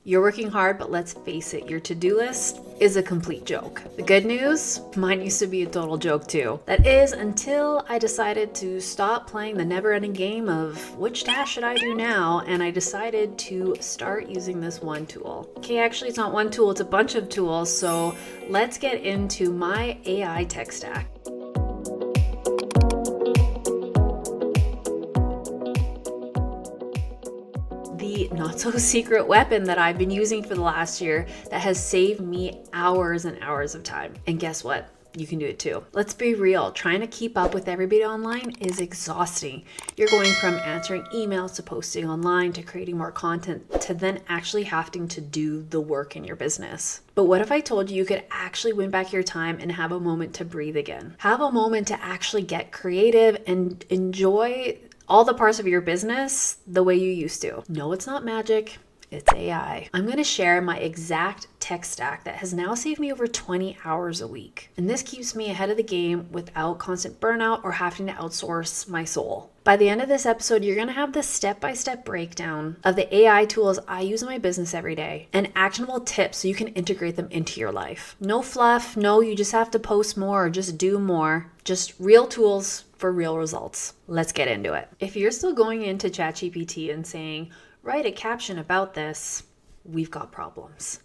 You're working hard, but let's face it, your to-do list is a complete joke. The good news, mine used to be a total joke too. That is until I decided to stop playing the never-ending game of which task should I do now, and I decided to start using this one tool. Okay, actually it's not one tool, it's a bunch of tools, so let's get into my AI tech stack. The not so secret weapon that I've been using for the last year that has saved me hours and hours of time. And guess what? You can do it too. Let's be real. Trying to keep up with everybody online is exhausting. You're going from answering emails to posting online to creating more content to then actually having to do the work in your business. But what if I told you you could actually win back your time and have a moment to breathe again? Have a moment to actually get creative and enjoy all the parts of your business the way you used to. No, it's not magic. It's AI. I'm going to share my exact tech stack that has now saved me over 20 hours a week. And this keeps me ahead of the game without constant burnout or having to outsource my soul. By the end of this episode, you're going to have the step-by-step breakdown of the AI tools I use in my business every day and actionable tips so you can integrate them into your life. No fluff, no, you just have to post more or just do more. Just real tools for real results. Let's get into it. If you're still going into ChatGPT and saying, write a caption about this, we've got problems.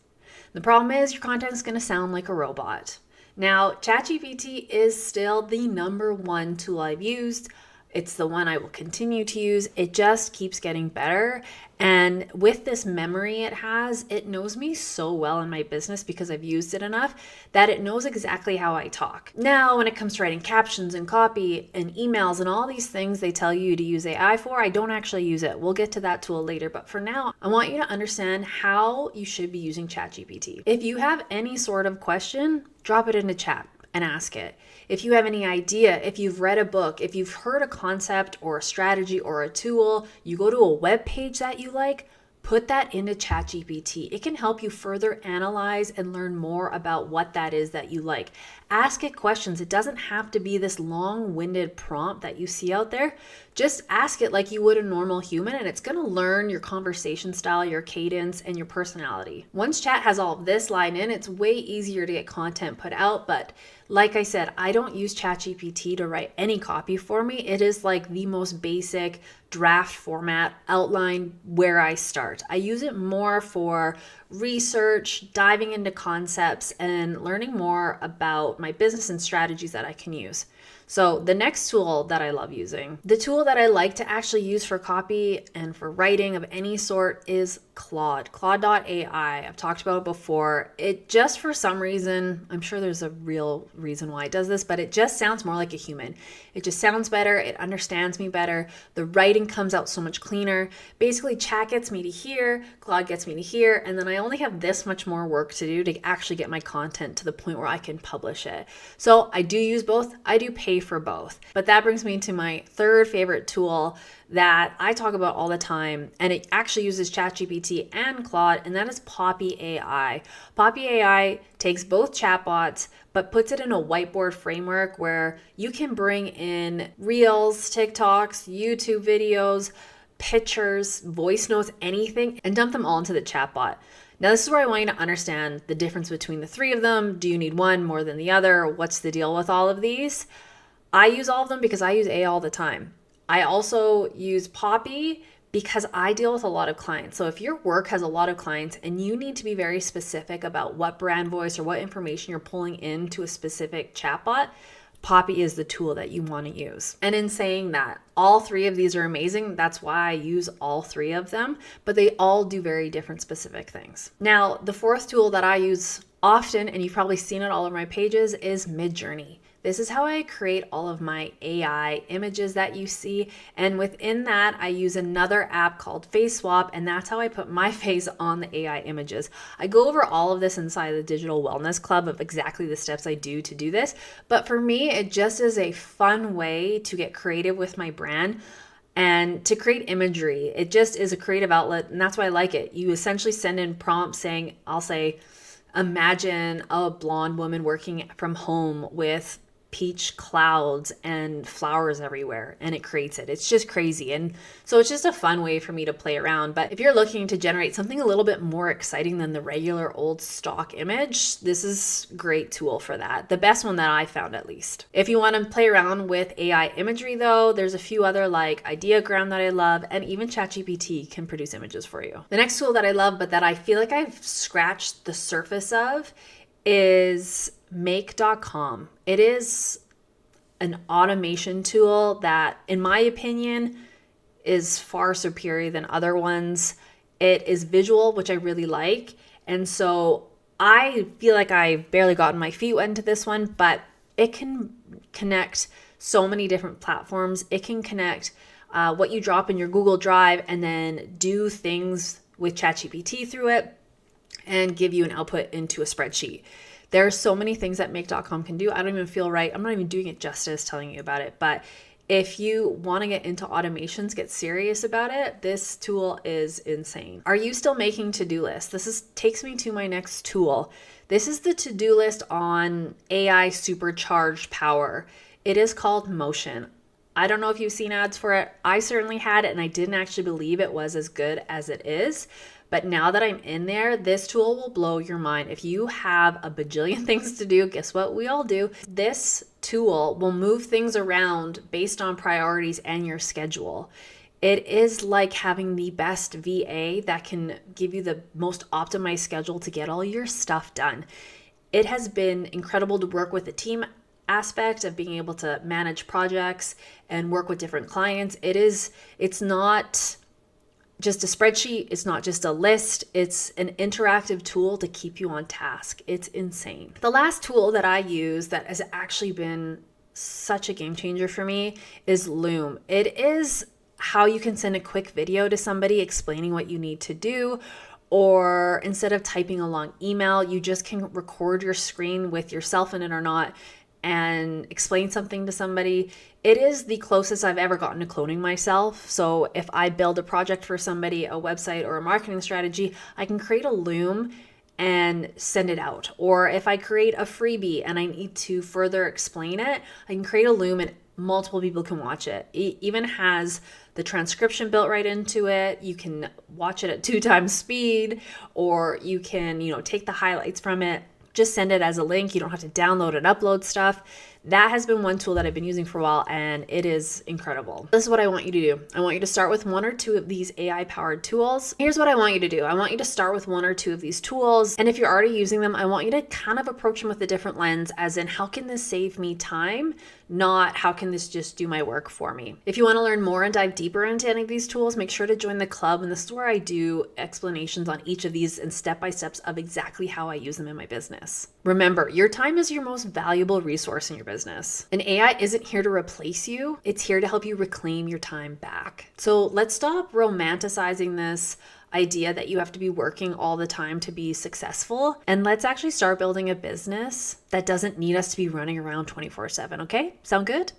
The problem is your content is going to sound like a robot. Now, ChatGPT is still the number one tool I've used. It's the one I will continue to use. It just keeps getting better. And with this memory it has, it knows me so well in my business because I've used it enough that it knows exactly how I talk. Now, when it comes to writing captions and copy and emails and all these things they tell you to use AI for, I don't actually use it. We'll get to that tool later. But for now, I want you to understand how you should be using ChatGPT. If you have any sort of question, drop it into chat and ask it. If you have any idea, if you've read a book, if you've heard a concept or a strategy or a tool, you go to a web page that you like, put that into ChatGPT. It can help you further analyze and learn more about what that is that you like. Ask it questions. It doesn't have to be this long-winded prompt that you see out there. Just ask it like you would a normal human, and it's going to learn your conversation style, your cadence, and your personality. Once chat has all of this lined in, it's way easier to get content put out. But like I said, I don't use ChatGPT to write any copy for me. It is like the most basic draft format outline where I start. I use it more for research, diving into concepts, and learning more about my business and strategies that I can use. So the next tool that I love using, the tool that I like to actually use for copy and for writing of any sort is Claude.ai. I've talked about it before. It just, for some reason, I'm sure there's a real reason why it does this, but it just sounds more like a human. It just sounds better. It understands me better. The writing comes out so much cleaner. Basically, chat gets me to here, Claude gets me to here, and then I only have this much more work to do to actually get my content to the point where I can publish it. So I do use both. I do pay for both. But that brings me to my third favorite tool that I talk about all the time, and it actually uses ChatGPT and Claude, and that is Copy.ai. Copy.ai takes both chatbots but puts it in a whiteboard framework where you can bring in Reels, TikToks, YouTube videos, pictures, voice notes, anything, and dump them all into the chatbot. Now, this is where I want you to understand the difference between the three of them. Do you need one more than the other? What's the deal with all of these? I use all of them because I use AI all the time. I also use Poppy because I deal with a lot of clients. So if your work has a lot of clients and you need to be very specific about what brand voice or what information you're pulling into a specific chatbot, Poppy is the tool that you want to use. And in saying that, all three of these are amazing. That's why I use all three of them, but they all do very different specific things. Now, the fourth tool that I use often, and you've probably seen it all over my pages, is MidJourney. This is how I create all of my AI images that you see. And within that, I use another app called Face Swap, and that's how I put my face on the AI images. I go over all of this inside the Digital Wellness Club of exactly the steps I do to do this. But for me, it just is a fun way to get creative with my brand and to create imagery. It just is a creative outlet, and that's why I like it. You essentially send in prompts saying, I'll say, imagine a blonde woman working from home with peach clouds and flowers everywhere, and it creates it. It's just crazy. And so it's just a fun way for me to play around. But if you're looking to generate something a little bit more exciting than the regular old stock image, this is a great tool for that. The best one that I found, at least. If you want to play around with AI imagery though, there's a few other like Ideogram that I love, and even ChatGPT can produce images for you. The next tool that I love, but that I feel like I've scratched the surface of, is make.com. It is an automation tool that, in my opinion, is far superior than other ones. It is visual, which I really like. And so I feel like I've barely gotten my feet wet into this one, but it can connect so many different platforms. It can connect what you drop in your Google Drive and then do things with ChatGPT through it and give you an output into a spreadsheet. There are so many things that make.com can do. I don't even feel right. I'm not even doing it justice telling you about it. But if you want to get into automations, get serious about it, this tool is insane. Are you still making to-do lists? This takes me to my next tool. This is the to-do list on AI supercharged power. It is called Motion. I don't know if you've seen ads for it. I certainly had it, and I didn't actually believe it was as good as it is. But now that I'm in there, this tool will blow your mind. If you have a bajillion things to do, guess what? We all do. This tool will move things around based on priorities and your schedule. It is like having the best VA that can give you the most optimized schedule to get all your stuff done. It has been incredible to work with the team aspect of being able to manage projects and work with different clients. It's not just a spreadsheet. It's not just a list. It's an interactive tool to keep you on task. It's insane. The last tool that I use that has actually been such a game changer for me is Loom. It is how you can send a quick video to somebody explaining what you need to do, or instead of typing a long email, you just can record your screen with yourself in it or not and explain something to somebody. It is the closest I've ever gotten to cloning myself. So if I build a project for somebody, a website or a marketing strategy, I can create a Loom and send it out. Or if I create a freebie and I need to further explain it, I can create a Loom and multiple people can watch it. It even has the transcription built right into it. You can watch it at 2 times speed, or you can, take the highlights from it, just send it as a link. You don't have to download and upload stuff. That has been one tool that I've been using for a while, and it is incredible. This is what I want you to do. I want you to start with 1 or 2 of these AI-powered tools. Here's what I want you to do. I want you to start with 1 or 2 of these tools, and if you're already using them, I want you to kind of approach them with a different lens, as in, how can this save me time? Not how can this just do my work for me? If you want to learn more and dive deeper into any of these tools, make sure to join the club, and this is where I do explanations on each of these and step-by-steps of exactly how I use them in my business. Remember, your time is your most valuable resource in your business. And AI isn't here to replace you. It's here to help you reclaim your time back. So let's stop romanticizing this idea that you have to be working all the time to be successful. And let's actually start building a business that doesn't need us to be running around 24/7, okay? Sound good?